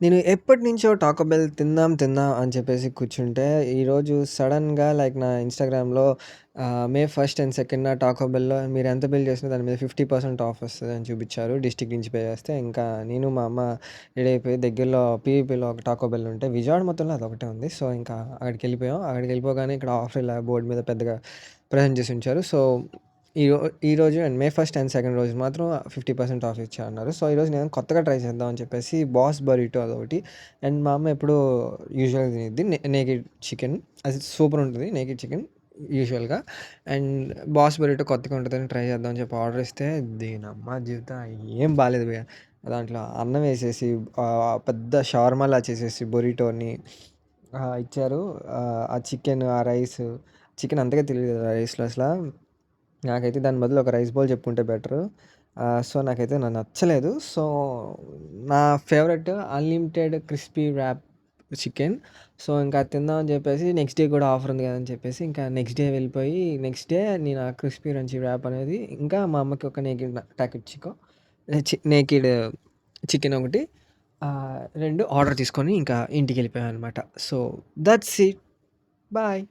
నేను ఎప్పటినుంచో Taco bell తిందాం, తిందాం అని చెప్పేసి కూర్చుంటే, ఈరోజు సడెన్‌గా లైక్ నా ఇన్‌స్టాగ్రామ్‌లో మే 1 అండ్ 2 టాకో బెల్‌లో మీరు ఎంత బిల్ చేసినా దాని మీద 50% ఆఫ్ వస్తదని చూపిచ్చారు. డిస్ట్రిక్ట్ నుంచి పే చేస్తే, ఇంకా నేను మా అమ్మ రెడీ అయిపోయి దగ్గరలో పీవీపీలో ఒక టాకో బెల్ ఉంటే, విజయవాడ మొత్తంలో అదొకటే ఉంది. సో, ఇంకా అక్కడికెళ్ళిపోయాం. అక్కడికెళ్ళిపోగానే ఇక్కడ ఆఫర్ ఇలా బోర్డ్ మీద పెద్దగా ప్రెజెంట్ చేసి ఉంచారు. సో, ఈరో ఈరోజు అండ్ మే 1 అండ్ 2 రోజు మాత్రం 50% ఆఫ్ ఇచ్చా అన్నారు. సో, ఈరోజు నేను కొత్తగా ట్రై చేద్దాం అని చెప్పేసి బాస్ బర్రిటో అదొకటి అండ్ మా అమ్మ ఎప్పుడూ యూజువల్‌గా తినిద్ది. నేకిడ్ చికెన్ అది సూపర్ ఉంటది. నేకిడ్ చికెన్ యూజువల్‌గా అండ్ బాస్ బర్రిటో కొత్తగా ఉంటదని ట్రై చేద్దాం అని చెప్పి ఆర్డర్ ఇస్తే దీనమ్మ జీవితం ఏం బాలేదు భయ్యా! దాంట్లో అన్నం వేసేసి పెద్ద షవర్మాలా చేసేసి బొరిటోని ఇచ్చారు. ఆ చికెన్, ఆ రైస్ చికెన్ అంతగా తెలియలేదు రైస్‌లో అసల. నాకైతే దాని బదులు ఒక రైస్ బౌల్ చెప్పుంటే బెటరు. సో, నాకైతే నచ్చలేదు. సో, నా favourite unlimited crispy wrap chicken. So, ఇంకా అది తిందాం అని చెప్పేసి నెక్స్ట్ డే కూడా ఆఫర్ ఉంది కదా! అని చెప్పేసి ఇంకా నెక్స్ట్ డే వెళ్ళిపోయి నెక్స్ట్ డే నేను ఆ క్రిస్పీ రంచీ వ్రాప్ అనేది ఇంకా మా అమ్మకి ఒక నేకిడ్ ప్యాకెట్ నేకిడ్ చికెన్ ఒకటి 2 ఆర్డర్ తీసుకొని ఇంకా ఇంటికెళ్ళిపోయామనమాట. So, that's it. బాయ్.